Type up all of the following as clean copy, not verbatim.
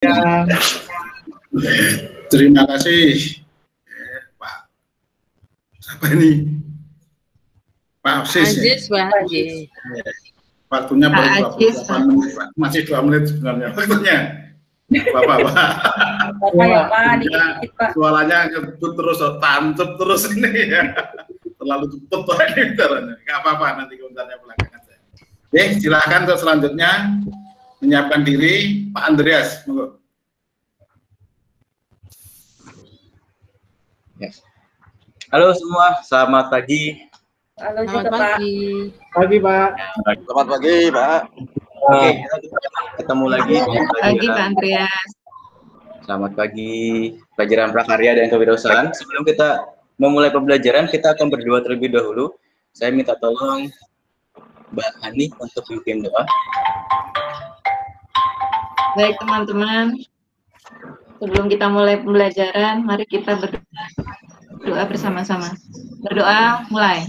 siang. Terima kasih, Pak. Siapa ini? Pak Aziz. Pak Aziz. Waktunya baru 28 menit, Pak. Masih 2 menit sebenarnya waktunya. Bapak. Suaranya ngebut terus, tancap terus ini ya. Terlalu cepat lagi caranya. Nggak apa-apa, nanti komentarnya belakangan saja. Oke, silakan untuk selanjutnya menyiapkan diri Pak Andreas. Monggo. Halo semua, selamat pagi. Halo juga Pak. Pagi Pak. Selamat pagi Pak. Oke, kita ketemu lagi. Pagi Pak Andreas. Selamat pagi, pelajaran prakarya dan kewirausahaan. Sebelum kita memulai pembelajaran, kita akan berdoa terlebih dahulu. Saya minta tolong Mbak Hani untuk pimpin doa. Baik teman-teman, sebelum kita mulai pembelajaran, mari kita berdoa bersama-sama. Berdoa mulai.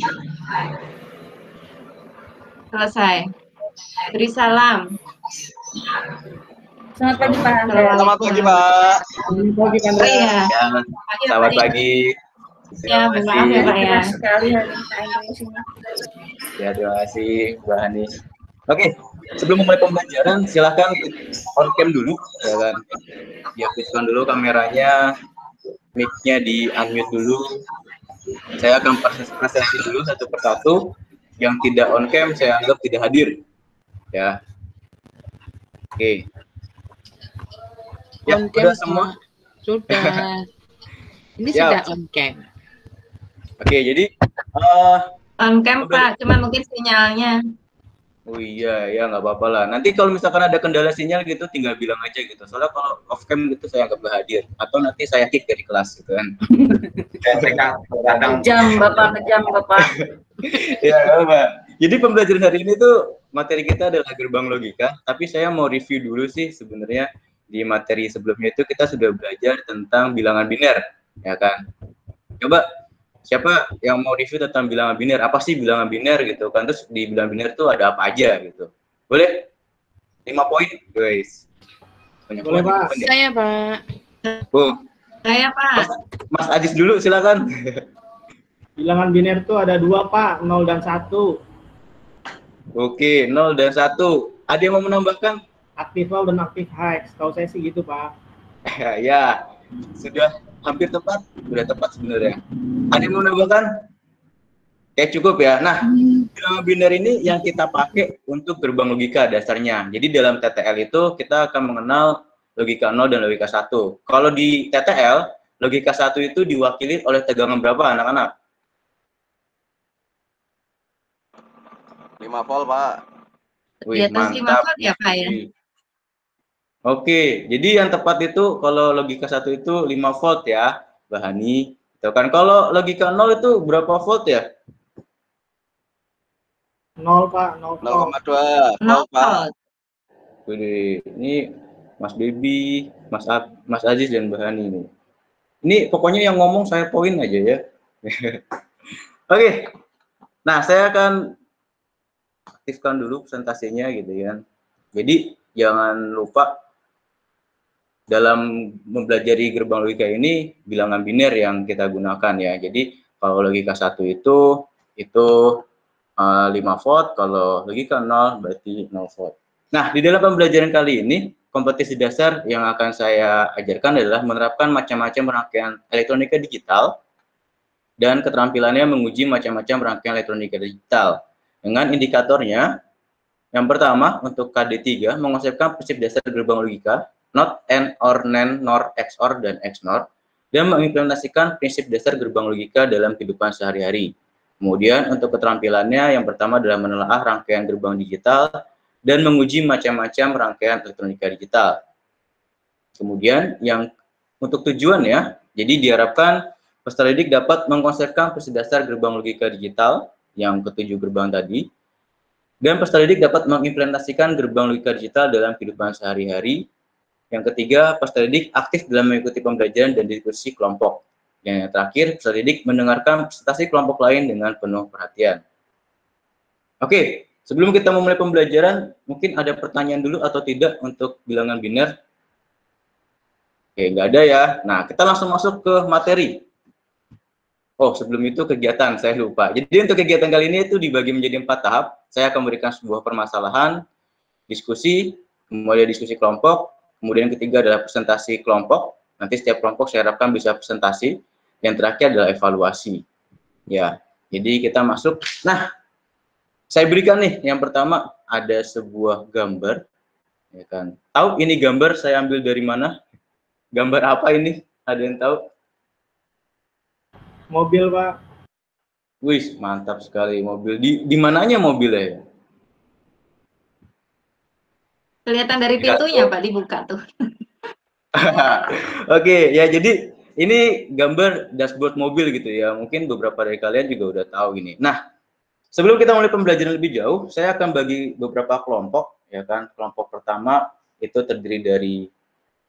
Selesai. Beri salam. Selamat pagi Pak. Selamat pagi Pak. Selamat pagi Pak Andreas. Iya. Selamat pagi. Ya, maaf ya Pak ya. Sekali hari ini. Ya, terima kasih Mbak Hani. Oke, sebelum memulai pembelajaran, silakan on cam dulu, ya kan? Diaktifkan dulu kameranya, mic-nya di unmute dulu. Saya akan presentasi dulu satu persatu. Yang tidak on cam saya anggap tidak hadir, ya. Oke. Ya, sudah semua. Sudah. Ini Ya. sudah on cam. Oke, jadi On cam Pak, cuma mungkin sinyalnya. oh iya, ya nggak apa-apa lah. Nanti kalau misalkan ada kendala sinyal gitu, tinggal bilang aja gitu. Soalnya kalau off cam gitu saya anggap nggak hadir. Atau nanti saya kick dari kelas gitu kan. Kejam Bapak. Ya, nggak apa. Jadi pembelajaran hari ini tuh materi kita adalah gerbang logika. Tapi saya mau review dulu sih sebenarnya di materi sebelumnya itu kita sudah belajar tentang bilangan biner, ya kan? Coba siapa yang mau review tentang bilangan biner? Apa sih bilangan biner gitu kan? Terus di bilangan biner tuh ada apa aja gitu? Boleh? 5 poin, guys. Boleh, Pak. Saya Pak. Saya Pak. Mas Aziz dulu, silakan. Bilangan biner tuh ada 2 Pak, 0 dan 1. Oke, 0 dan 1. Ada yang mau menambahkan? Aktif low dan aktif high. Setahu saya sih gitu Pak. Ya, sudah hampir tepat. Sudah tepat sebenarnya. Ada yang mau menambahkan? Ya cukup ya. Nah, bilangan biner ini yang kita pakai untuk gerbang logika dasarnya. Jadi dalam TTL itu kita akan mengenal logika 0 dan logika 1. Kalau di TTL, logika 1 itu diwakili oleh tegangan berapa anak-anak? 5 volt, Pak. Di atas 5 volt ya Pak ya? Oke, jadi yang tepat itu kalau logika 1 itu 5 volt ya, Mbak Hani. Itu kan kalau logika 0 itu berapa volt ya? 0 Pak, 0 volt. 0,2 volt, Pak. Wih, ini Mas Baby, Mas Aziz dan Mbak Hani ini. Ini pokoknya yang ngomong saya poin aja ya. Oke. Nah, saya akan aktifkan dulu presentasinya gitu ya. Jadi jangan lupa dalam mempelajari gerbang logika ini bilangan biner yang kita gunakan ya. Jadi kalau logika 1 itu 5 volt, kalau logika 0 berarti 0 volt. Nah, di dalam pembelajaran kali ini kompetisi dasar yang akan saya ajarkan adalah menerapkan macam-macam rangkaian elektronika digital dan keterampilannya menguji macam-macam rangkaian elektronika digital. Dengan indikatornya, yang pertama untuk KD3 mengonsepkan prinsip dasar gerbang logika, NOT, AND, OR, NAND, NOR, XOR, dan XNOR, dan mengimplementasikan prinsip dasar gerbang logika dalam kehidupan sehari-hari. Kemudian untuk keterampilannya yang pertama adalah menelaah rangkaian gerbang digital dan menguji macam-macam rangkaian elektronika digital. Kemudian yang untuk tujuannya, jadi diharapkan peserta didik dapat mengkonsepkan prinsip dasar gerbang logika digital yang ketujuh gerbang tadi, dan peserta didik dapat mengimplementasikan gerbang logika digital dalam kehidupan sehari-hari. Yang ketiga, peserta didik aktif dalam mengikuti pembelajaran dan diskusi kelompok. Yang terakhir, peserta didik mendengarkan presentasi kelompok lain dengan penuh perhatian. Oke, sebelum kita memulai pembelajaran, mungkin ada pertanyaan dulu atau tidak untuk bilangan biner? Oke, nggak ada ya. Nah, kita langsung masuk ke materi. Oh, sebelum itu kegiatan, saya lupa. Jadi untuk kegiatan kali ini itu dibagi menjadi 4 tahap. Saya akan memberikan sebuah permasalahan, diskusi, kemudian diskusi kelompok, kemudian ketiga adalah presentasi kelompok. Nanti setiap kelompok saya harapkan bisa presentasi. Yang terakhir adalah evaluasi. Ya, jadi kita masuk. Nah, saya berikan nih, yang pertama ada sebuah gambar. Ya kan. Tahu ini gambar saya ambil dari mana? Gambar apa ini? Ada yang tahu? Mobil, Pak. Wih, mantap sekali mobil. Di mananya mobilnya ya? Kelihatan dari pintunya, Pak, dibuka tuh. Oke, ya jadi ini gambar dashboard mobil gitu ya. Mungkin beberapa dari kalian juga udah tahu ini. Nah, sebelum kita mulai pembelajaran lebih jauh, saya akan bagi beberapa kelompok, ya kan. Kelompok pertama itu terdiri dari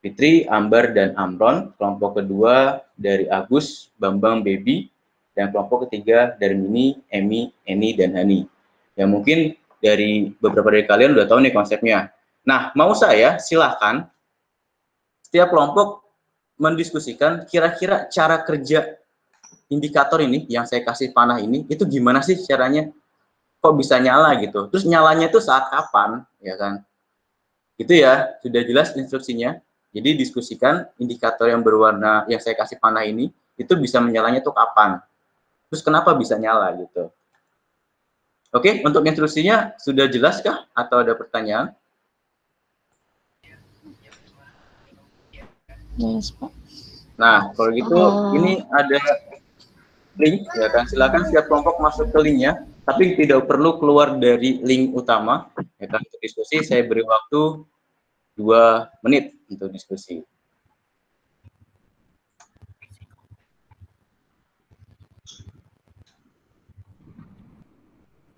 Fitri, Ambar, dan Amron. Kelompok kedua dari Agus, Bambang, Baby. Dan kelompok ketiga dari Mini, Emi, Eni, dan Hani. Ya mungkin dari beberapa dari kalian udah tahu nih konsepnya. Nah, mau saya silahkan setiap kelompok mendiskusikan kira-kira cara kerja indikator ini yang saya kasih panah ini, itu gimana sih caranya? Kok bisa nyala gitu? Terus nyalanya itu saat kapan? Ya kan? Itu ya, sudah jelas instruksinya. Jadi diskusikan indikator yang berwarna yang saya kasih panah ini itu bisa menyalanya tuh kapan? Terus kenapa bisa nyala gitu? Oke, untuk instruksinya sudah jelaskah atau ada pertanyaan? Jelas, Pak. Nah, kalau gitu ini ada link ya kan. Silakan setiap kelompok masuk ke linknya, tapi tidak perlu keluar dari link utama. Ya kan, untuk diskusi saya beri waktu 2 menit untuk diskusi.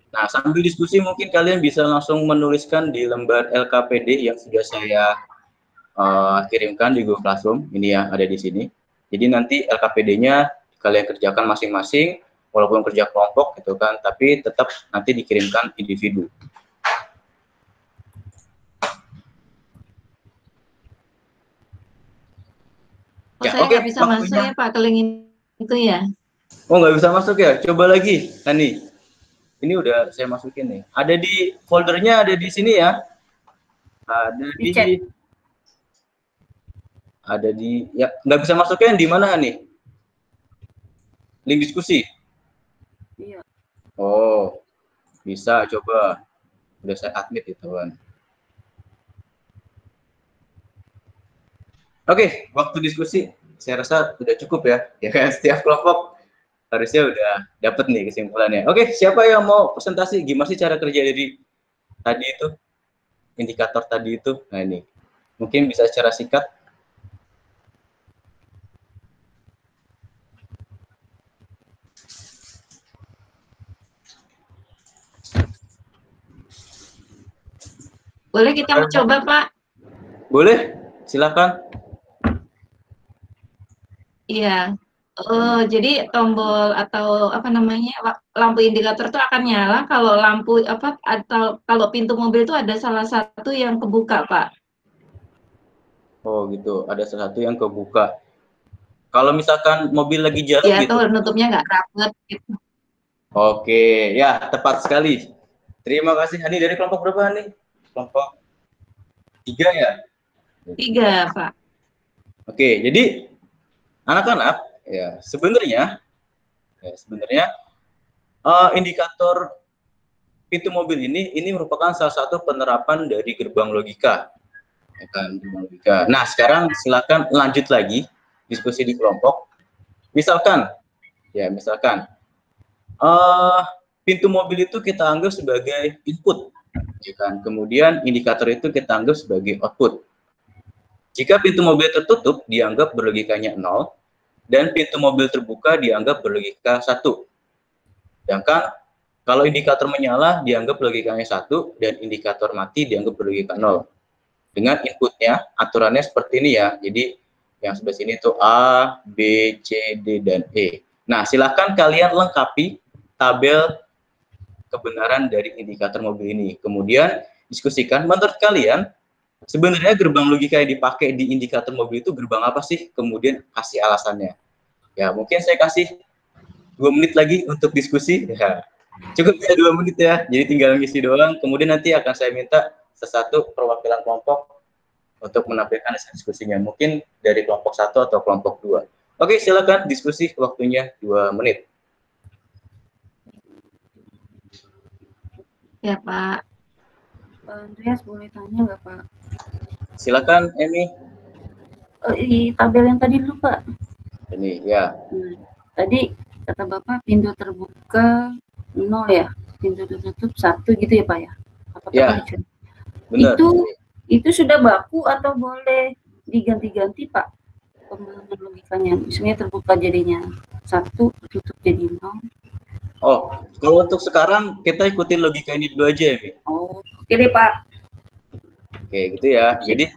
Nah, sambil diskusi mungkin kalian bisa langsung menuliskan di lembar LKPD yang sudah saya kirimkan di Google Classroom. Ini ya, ada di sini. Jadi nanti LKPD-nya kalian kerjakan masing-masing, walaupun kerja kelompok gitu kan, tapi tetap nanti dikirimkan individu. Ya, saya nggak bisa masuk ya Pak, ke link itu ya. Oh, nggak bisa masuk ya? Coba lagi, Hani. Ini udah saya masukin nih. Ada di foldernya, ada di sini ya. Ada di ya, nggak bisa masuknya di mana nih? Link diskusi. Iya. Oh, bisa coba. Udah saya admit itu kan. Oke, waktu diskusi saya rasa sudah cukup ya. Ya kan, setiap kelompok harusnya udah dapat nih kesimpulannya. Oke, siapa yang mau presentasi gimana sih cara kerja dari tadi itu? Indikator tadi itu. Nah, ini. Mungkin bisa secara singkat. Boleh kita mencoba, Pak? Boleh, silakan. Iya. Oh, jadi tombol atau apa namanya lampu indikator itu akan nyala kalau lampu apa atau kalau pintu mobil itu ada salah satu yang kebuka, Pak. Oh gitu, ada salah satu yang kebuka. Kalau misalkan mobil lagi jalan ya, gitu. Iya, nutupnya nggak rapat gitu. Oke, ya tepat sekali. Terima kasih Hani. Dari kelompok berapa Hani? Kelompok 3 ya? 3, Pak. Oke, jadi anak-anak ya sebenarnya indikator pintu mobil ini merupakan salah satu penerapan dari gerbang logika. Ya kan, gerbang logika. Nah, sekarang silakan lanjut lagi diskusi di kelompok. Misalkan pintu mobil itu kita anggap sebagai input, ya kan? Kemudian indikator itu kita anggap sebagai output. Jika pintu mobil tertutup dianggap berlogikanya 0 dan pintu mobil terbuka dianggap berlogika 1. Sedangkan kalau indikator menyala dianggap logikanya 1 dan indikator mati dianggap berlogika 0. Dengan inputnya aturannya seperti ini ya. Jadi yang sebelah sini itu A, B, C, D, dan E. Nah, silakan kalian lengkapi tabel kebenaran dari indikator mobil ini. Kemudian diskusikan menurut kalian Sebenarnya gerbang logika yang dipakai di indikator mobil itu gerbang apa sih? Kemudian kasih alasannya. Ya, mungkin saya kasih 2 menit lagi untuk diskusi. Ya, cukup ya 2 menit ya. Jadi tinggal ngisi doang. Kemudian nanti akan saya minta sesatu perwakilan kelompok untuk menampilkan hasil diskusinya. Mungkin dari kelompok 1 atau kelompok 2. Oke, silakan diskusi, waktunya 2 menit. Ya, Pak. Pak Andreas boleh tanya nggak Pak? Silakan, Emi. Di tabel yang tadi dulu Pak. Ini ya. Nah, tadi kata Bapak pintu terbuka 0 ya, pintu tertutup 1 gitu ya Pak ya? Apakah Ya. Benar. Itu sudah baku atau boleh diganti-ganti Pak pemahaman logikanya? Misalnya terbuka jadinya 1, tertutup jadi 0. Oh, kalau untuk sekarang kita ikutin logika ini dulu aja, Emi. Oh, oke deh Pak. Oke, gitu ya. Jadi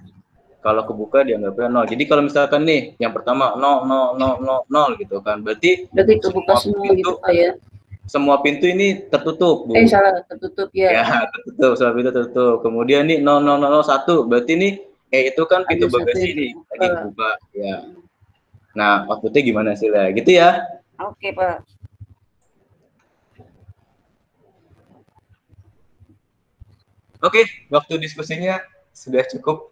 kalau kebuka dianggapnya 0. Jadi kalau misalkan nih yang pertama 0 0 0 0 0 gitu kan. Berarti Kebuka semua gitu Pak ya. Semua pintu ini tertutup, Bu. Salah, tertutup ya. Ya, tertutup, semua pintu tertutup. Kemudian nih 0 0 0 1. Berarti nih itu kan pintu Ada bagasi satu ini yang lagi dibuka ya. Nah, outputnya gimana sih lah? Gitu ya. Oke Pak. Oke, waktu diskusinya sudah cukup.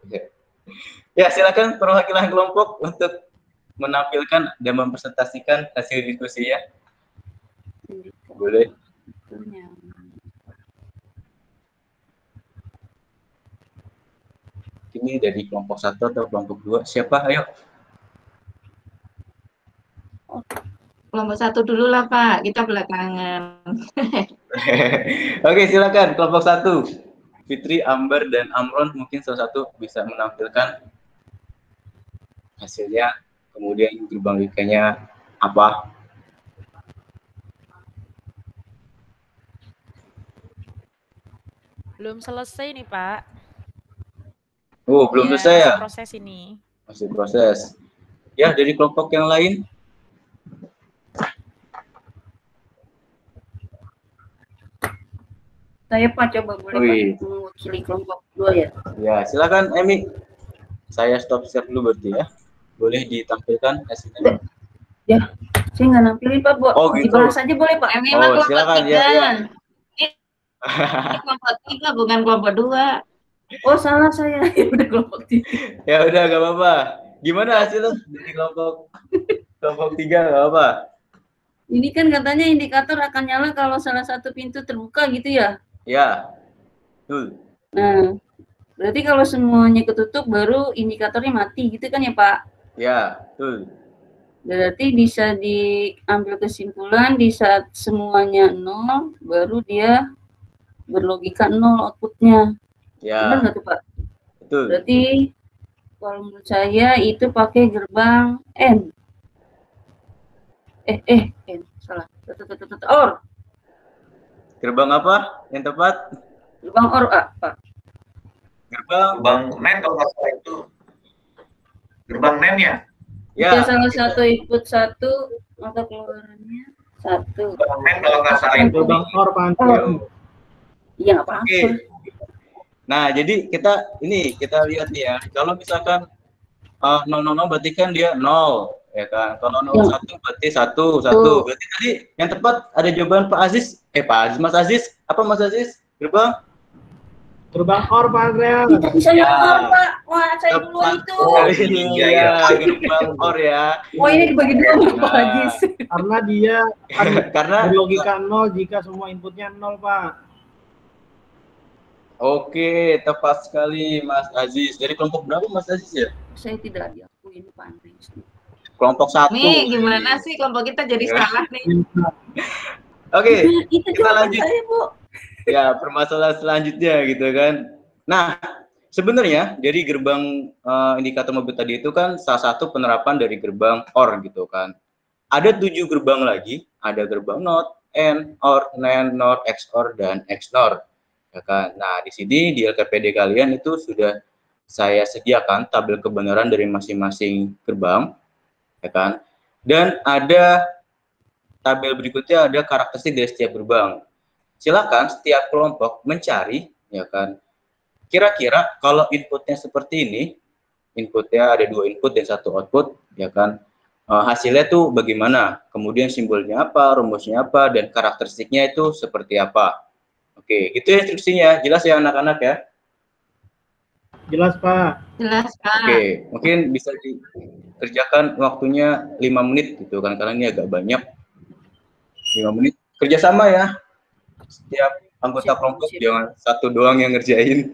Ya, silakan perwakilan kelompok untuk menampilkan dan mempresentasikan hasil diskusinya. Boleh. Ini dari kelompok 1 atau kelompok 2? Siapa? Ayo. Kelompok 1 dulu lah, Pak. Kita belakangan. Oke, silakan kelompok 1. Fitri, Amber, dan Amron mungkin salah satu bisa menampilkan hasilnya, kemudian gerbang logikanya apa. Belum selesai nih, Pak. Oh, belum selesai ya? Proses ini. Masih proses. Ya, dari kelompok yang lain. Saya Pak coba boleh Pak mewakili kelompok 2 ya. Ya, silakan Emi. Saya stop share dulu berarti ya. Boleh ditampilkan hasilnya. Ya, saya nggak nampilin Pak, Bu. Oh, gitu. Dibahas aja boleh Pak. Emi mah kelompok silakan 3. ya. Ini kelompok 3 bukan kelompok 2. Oh, salah saya. Ya udah kelompok 3. Ya udah, nggak apa-apa. Gimana hasilnya dari kelompok 3? Nggak apa-apa. Ini kan katanya indikator akan nyala kalau salah satu pintu terbuka gitu ya? Ya, betul. Nah, berarti kalau semuanya ketutup baru indikatornya mati gitu kan ya Pak? Ya, betul. Berarti bisa diambil kesimpulan di saat semuanya 0 baru dia berlogika 0 outputnya. Ya. Benar nggak tuh Pak? Betul. Berarti kalau menurut saya itu pakai gerbang N. N. Salah. OR. Gerbang apa yang tepat? Gerbang OR, Pak. Gerbang NEN kalau nggak salah itu. Gerbang NEN ya? Ya. Jika salah satu input 1, maka keluarannya 1. Gerbang NEN kalau nggak salah itu. Gerbang OR, Pak. Iya, nggak apa-apa. Oke. Nah, jadi kita lihat nih ya. Kalau misalkan 000 berarti kan dia 0, ya kan? Kalau 01 berarti 1. Berarti tadi yang tepat ada jawaban Pak Aziz. Mas Aziz. Apa Mas Aziz? Gerbang OR, Pak Andreas. Tidak bisa OR, Pak. Wah, saya duluan itu. Gerbang OR ya. Wah, ini dibagi dua Pak Aziz. Karena dia karena logika 0 jika semua inputnya 0, Pak. Oke, tepat sekali Mas Aziz. Dari kelompok berapa Mas Aziz ya? Saya tidak diakui Pak Andreas. Kelompok 1. Nih, gimana sih kelompok kita jadi salah nih? Oke, itu kita lanjut. Saya, Bu. Ya, permasalahan selanjutnya gitu kan. Nah, sebenarnya dari gerbang indikator mobil tadi itu kan salah satu penerapan dari gerbang OR gitu kan. Ada 7 gerbang lagi, ada gerbang NOT, AND, OR, NAND, NOR, XOR, dan XNOR. Ya kan? Nah, di sini di LKPD kalian itu sudah saya sediakan tabel kebenaran dari masing-masing gerbang, ya kan? Dan ada tabel berikutnya ada karakteristik dari setiap gerbang. Silakan setiap kelompok mencari, ya kan, kira-kira kalau inputnya seperti ini, inputnya ada 2 input dan 1 output, ya kan? Hasilnya tuh bagaimana? Kemudian simbolnya apa, rumusnya apa, dan karakteristiknya itu seperti apa? Oke, itu ya instruksinya. Jelas ya anak-anak ya? Jelas, Pak. Jelas, Pak. Oke, mungkin bisa dikerjakan waktunya 5 menit gitu kan, karena ini agak banyak. 5 menit. Kerjasama ya. Setiap anggota kelompok, jangan satu doang yang ngerjain.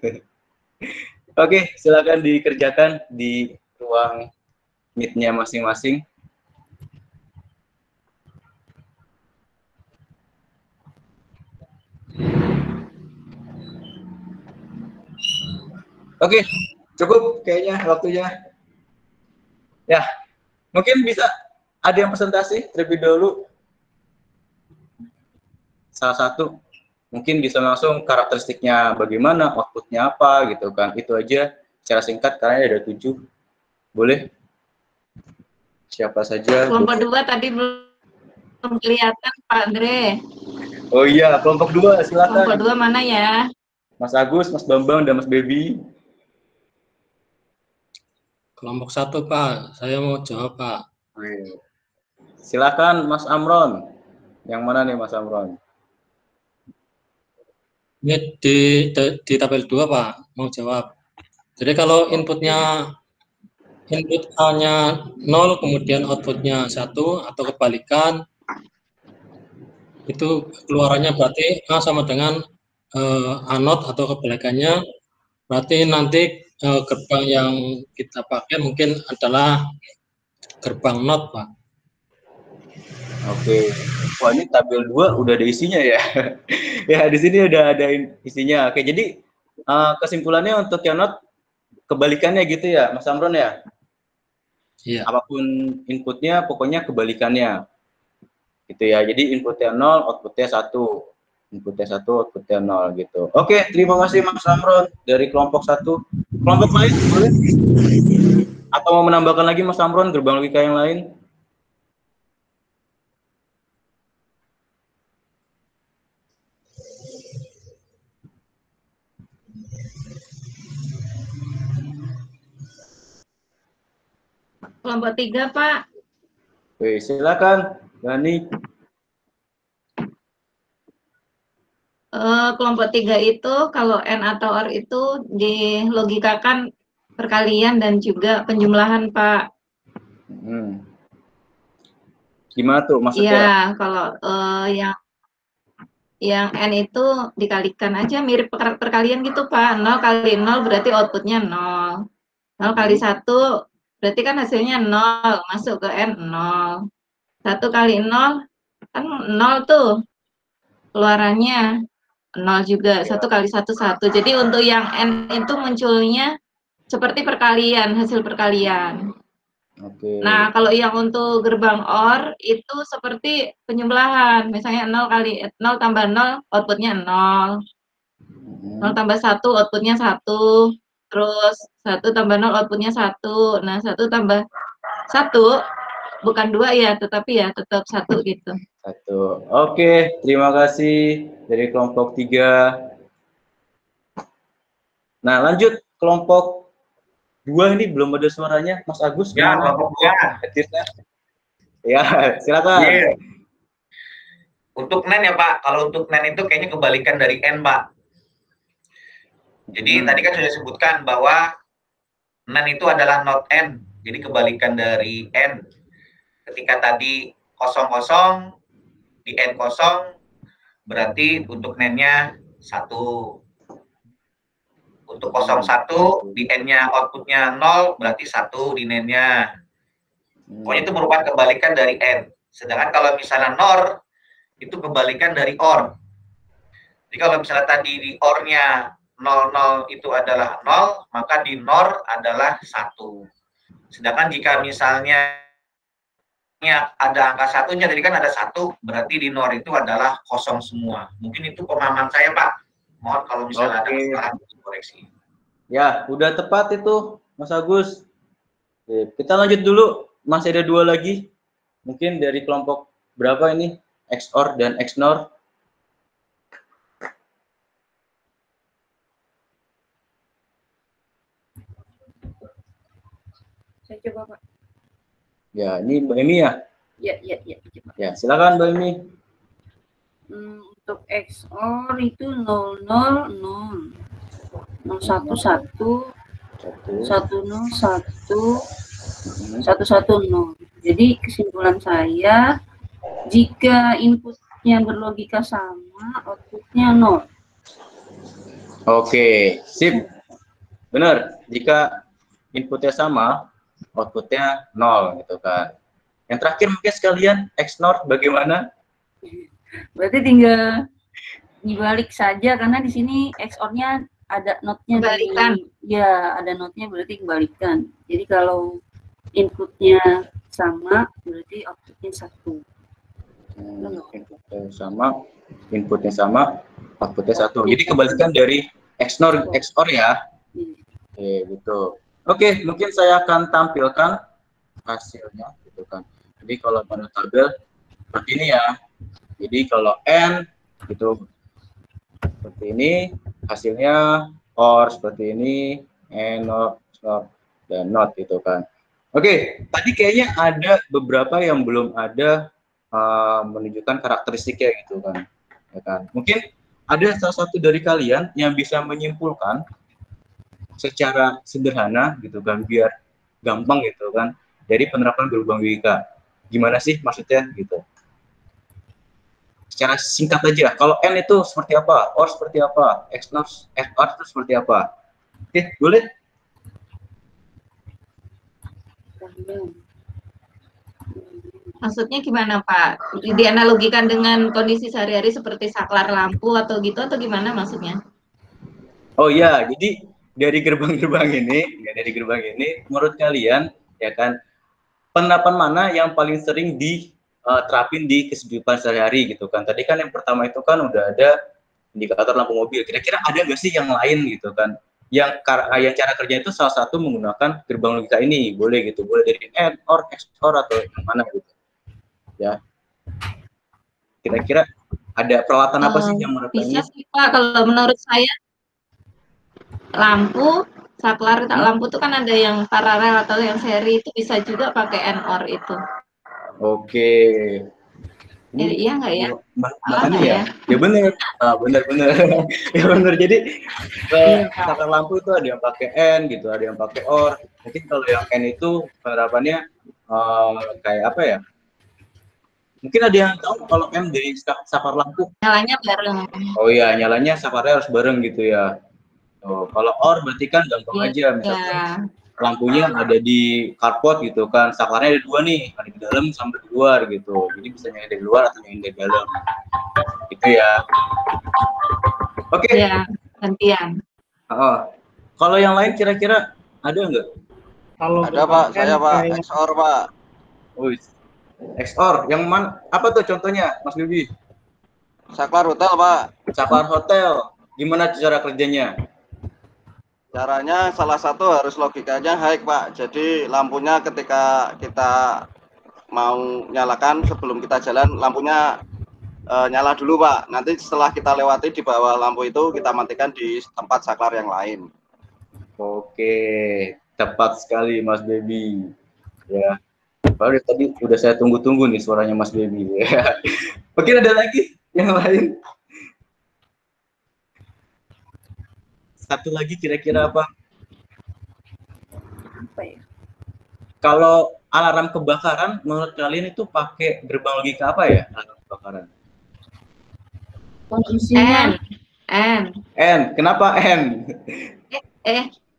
Oke, silakan dikerjakan di ruang meet-nya masing-masing. Oke, cukup kayaknya waktunya. Ya, mungkin bisa ada yang presentasi terlebih dahulu. Salah satu, mungkin bisa langsung karakteristiknya bagaimana, outputnya apa gitu kan. Itu aja secara singkat karena ada 7. Boleh? Siapa saja? Kelompok 2 tadi belum kelihatan, Pak Andre. Oh iya, kelompok 2 silakan. Kelompok 2 mana ya? Mas Agus, Mas Bambang, dan Mas Baby. Kelompok 1, Pak. Saya mau jawab, Pak. Silakan Mas Amron. Yang mana nih Mas Amron? Ini di tabel 2, Pak. Mau jawab. Jadi kalau input A-nya 0, kemudian outputnya 1, atau kebalikan, itu keluarannya berarti A sama dengan A0 atau kebalikannya. Berarti nanti gerbang yang kita pakai mungkin adalah gerbang not, Pak. Oke. Wah, ini tabel 2 udah ada isinya ya. Ya, di sini udah ada isinya. Oke, jadi kesimpulannya untuk yang not kebalikannya gitu ya, Mas Amron ya? Iya. Apapun inputnya, pokoknya kebalikannya. Gitu ya. Jadi inputnya 0, outputnya 1. Inputnya 1, outputnya 0 gitu. Oke, terima kasih Mas Amron dari kelompok 1. Kelompok lain boleh? Atau mau menambahkan lagi Mas Amron gerbang logika yang lain? Kelompok 3, Pak. Oke, silakan, Dani. Kelompok 3 itu kalau N atau R itu dilogikakan perkalian dan juga penjumlahan, Pak. Gimana tuh maksudnya? Iya, kalau yang N itu dikalikan aja mirip perkalian gitu, Pak. 0 kali 0 berarti outputnya 0. 0 kali 1 berarti kan hasilnya 0, masuk ke N 0. 1 kali 0 kan 0 tuh. Keluarannya 0 juga, 1 kali 1, 1. Jadi untuk yang N itu munculnya seperti perkalian, hasil perkalian. Oke. Nah, kalau yang untuk gerbang OR itu seperti penjumlahan. Misalnya 0 tambah 0, outputnya 0. 0 tambah 1, outputnya 1. Terus 1 tambah 0, outputnya 1. Nah, 1 tambah 1, bukan 2 ya, tetapi ya tetap 1 gitu. 1. Oke, terima kasih dari kelompok 3. Nah, lanjut kelompok 2 ini belum ada suaranya, Mas Agus. Ya, gimana? kelompok 2. Ya, silakan. Yeah. Untuk NAND ya Pak, kalau untuk NAND itu kayaknya kebalikan dari N Pak. Jadi tadi kan sudah disebutkan bahwa NAND itu adalah not N, jadi kebalikan dari N. Ketika tadi 00 di N 0, berarti untuk NAND-nya 1. Untuk 01 di N-nya outputnya 0, berarti 1 di NAND-nya. Pokoknya itu merupakan kebalikan dari N. Sedangkan kalau misalnya NOR, itu kebalikan dari OR. Jadi kalau misalnya tadi di OR-nya 00 itu adalah 0, maka di NOR adalah 1. Sedangkan jika misalnya ada angka satunya, tadi kan ada 1, berarti di NOR itu adalah 0 semua. Mungkin itu pemahaman saya, Pak. Mohon kalau misalnya ada kesalahan, koreksi. Ya, udah tepat itu, Mas Agus. Oke, kita lanjut dulu. Masih ada 2 lagi. Mungkin dari kelompok berapa ini? XOR dan XNOR. Saya coba, Pak. Ya, ini Mbak Emi ya? Ya, coba. Ya, silakan Mbak Emi. Untuk XOR itu 00, 0, 011, 101, 110. Jadi kesimpulan saya, jika inputnya berlogika sama, outputnya 0. Oke, sip. Benar, jika inputnya sama, outputnya 0 gitu kan. Yang terakhir mungkin sekalian, XNOR bagaimana? Berarti tinggal dibalik saja, karena di sini XOR-nya ada notnya. Kebalikan. Ya, ada notnya berarti kebalikan. Jadi kalau inputnya sama, berarti outputnya 1. Inputnya sama, outputnya 1. Jadi kebalikan dari XNOR ya. Oke, gitu. Oke, mungkin saya akan tampilkan hasilnya gitu kan. Jadi kalau menurut tabel seperti ini ya. Jadi kalau N gitu seperti ini, hasilnya OR seperti ini, N, OR, dan NOT gitu kan. Oke, tadi kayaknya ada beberapa yang belum ada menunjukkan karakteristiknya gitu kan. Ya kan. Mungkin ada salah satu dari kalian yang bisa menyimpulkan secara sederhana gitu kan, biar gampang gitu kan, dari penerapan gelombang WIKA. Gimana sih maksudnya gitu? Secara singkat aja, kalau N itu seperti apa, OR seperti apa, XOR itu seperti apa? Oke, boleh? Maksudnya gimana Pak? Dianalogikan dengan kondisi sehari-hari seperti saklar lampu atau gitu, atau gimana maksudnya? Oh ya, jadi dari gerbang-gerbang ini, menurut kalian ya kan, penerapan mana yang paling sering diterapin di kehidupan sehari-hari gitu kan? Tadi kan yang pertama itu kan udah ada indikator lampu mobil. Kira-kira ada nggak sih yang lain gitu kan? Yang cara kerja itu salah satu menggunakan gerbang logika ini, boleh gitu, boleh dari N, OR, XOR atau yang mana gitu. Ya, kira-kira ada peralatan apa sih yang menurut bisa ini? sih Pak, kalau menurut saya lampu, saklar lampu itu kan ada yang paralel atau yang seri, itu bisa juga pakai NOR itu. Oke. Ini iya nggak ya? Makanya ya? Ya bener, bener. Ya bener. Jadi saklar lampu itu ada yang pakai N gitu, ada yang pakai OR. Mungkin kalau yang N itu penerapannya kayak apa ya? Mungkin ada yang tahu kalau M dari saklar lampu. Nyalanya bareng. Oh iya, nyalanya saklarnya harus bareng gitu ya. Oh, kalau OR berarti kan gampang aja, misalkan lampunya ada di carport gitu kan, saklarnya ada 2 nih, ada di dalam sama di luar gitu. Jadi bisa nyalain dari luar atau nyalain dari dalam. Gitu ya. Oke. Ya, gantian. Kalau yang lain kira-kira ada nggak? Kalau ada Pak, saya Pak, XOR Pak. Oh, XOR, yang mana? Apa tuh contohnya, Mas Bibi? Saklar hotel Pak. Saklar hotel, gimana cara kerjanya? Caranya salah satu harus logikanya high Pak. Jadi lampunya ketika kita mau nyalakan sebelum kita jalan, lampunya nyala dulu Pak. Nanti setelah kita lewati di bawah lampu itu, kita matikan di tempat saklar yang lain. Oke, tepat sekali Mas Baby. Ya, baru tadi udah saya tunggu-tunggu nih suaranya Mas Baby. Ya. Mungkin ada lagi yang lain? Satu lagi kira-kira apa? Apa ya? Kalau alarm kebakaran, menurut kalian itu pakai gerbang logika apa ya? Alarm kebakaran. Kondisinya N. Kenapa N?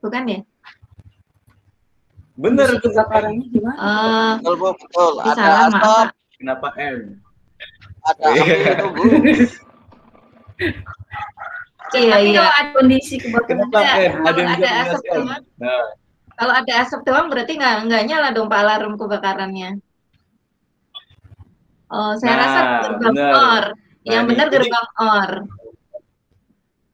Bukan ya? Bener. kebakarannya gimana? Betul. Ada asap. Kenapa N? Ada api itu Bu. Iya. Kalau ada kondisi kebakaran, Kenapa N? Kalau yang ada bisa asap menjelaskan? doang. Nah, Kalau ada asap doang berarti nggak nyala dong Pak alarm kebakarannya. Oh, saya rasa gerbang bener. OR. Yang Nah, benar jadi- gerbang OR.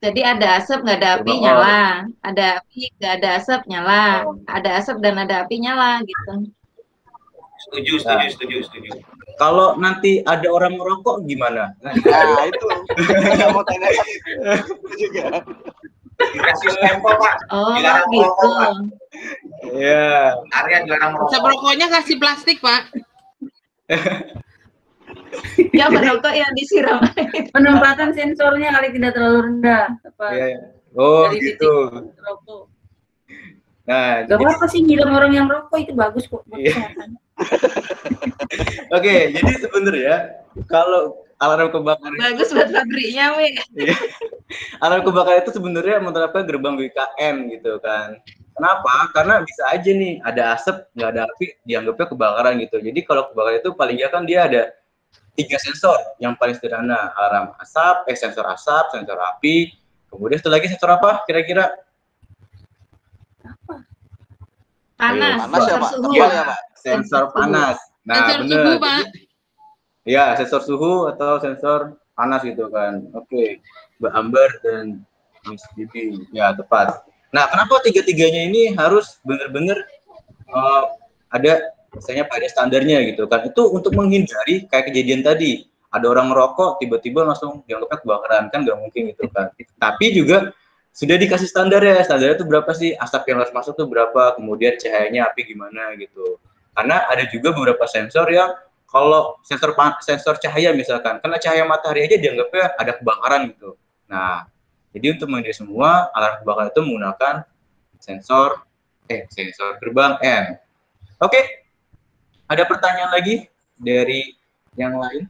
Jadi ada asap nggak ada api Gerbang nyala, ada api nggak ada asap nyala, ada asap dan ada api nyala gitu. Setuju. kalau nanti ada orang merokok gimana? Nah itu. Saya mau tanya itu juga. Dikasih stempel Pak. Oh, Dilarang gitu. merokok, Pak. Iya. Area dilarang merokok. Asap rokoknya kasih plastik, Pak. Ya merokok yang disiram air. Penempatan sensornya kali tidak terlalu rendah. Apa? Iya. Oh, Dari gitu. titik rokok. Nah, Gak apa-apa sih nyiram orang yang rokok itu bagus kok buat Iya. kesehatan. Oke, jadi sebenarnya kalau alarm kebakaran Bagus buat pabriknya, Wi. Iya. Alarm kebakaran itu sebenarnya menerapkan gerbang WKN gitu kan. Kenapa? Karena bisa aja nih ada asap, nggak ada api, dianggapnya kebakaran gitu. Jadi kalau kebakaran itu paling nggak kan dia ada 3 sensor yang paling sederhana, alarm asap, sensor asap, sensor api, kemudian satu lagi sensor apa kira-kira? Panas, Panas ya, sensor Pak? suhu. Tebal ya, Pak? Sensor panas. Nah, Sensor bener. suhu, Pak. Ya, sensor suhu atau sensor panas gitu kan. Oke, Mbak Amber dan Miss Bibi. Ya, tepat. Nah, kenapa tiga-tiganya ini harus benar-benar ada misalnya pada standarnya gitu kan? Itu untuk menghindari kayak kejadian tadi. Ada orang merokok, tiba-tiba langsung dianggapnya kebakaran, kan nggak mungkin gitu kan. Tapi juga sudah dikasih standar ya, standarnya itu berapa sih, asap yang harus masuk tuh berapa, kemudian cahayanya api gimana gitu. Karena ada juga beberapa sensor yang kalau sensor cahaya misalkan, karena cahaya matahari aja dianggapnya ada kebakaran gitu. Nah, jadi untuk menghindari semua, alarm kebakaran itu menggunakan sensor gerbang N. Oke, ada pertanyaan lagi dari yang lain?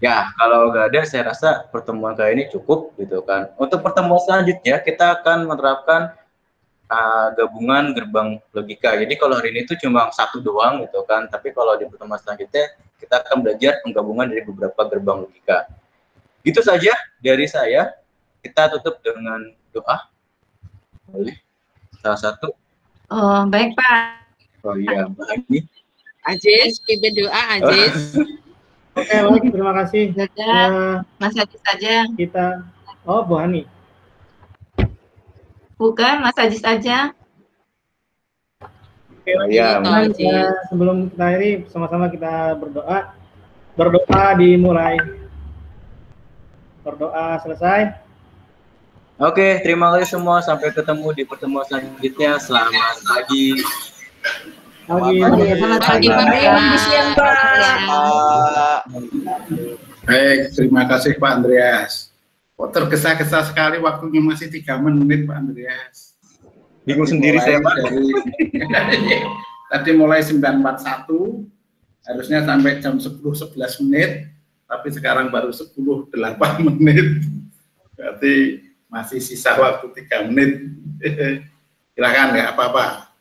Ya, kalau nggak ada, saya rasa pertemuan kali ini cukup gitu kan. Untuk pertemuan selanjutnya, kita akan menerapkan gabungan gerbang logika. Jadi kalau hari ini itu cuma satu doang gitu kan, tapi kalau di pertemuan selanjutnya, kita akan belajar penggabungan dari beberapa gerbang logika. Gitu saja dari saya. Kita tutup dengan doa. Boleh? Salah satu. Oh, baik, Pak. Oh iya, lagi. Ajis, pimpin doa, Ajis. Oke, baik, terima kasih. Mas Ajis saja. Kita, Bu Hani. Bukan, Mas Ajis aja. Oke, iya, sebelum kita akhiri, sama-sama kita berdoa. Berdoa dimulai. Berdoa selesai. Oke, terima kasih semua. Sampai ketemu di pertemuan selanjutnya. Selamat pagi. Selamat pagi, Pak. Baik, terima kasih Pak Andreas. Kok tergesa-gesa sekali, waktunya masih 3 menit Pak Andreas. Bingung sendiri saya Pak. Tadi mulai 9.41, harusnya sampai jam 10.11 menit, tapi sekarang baru 10.08 menit. Berarti masih sisa waktu 3 menit. Silakan, nggak apa-apa.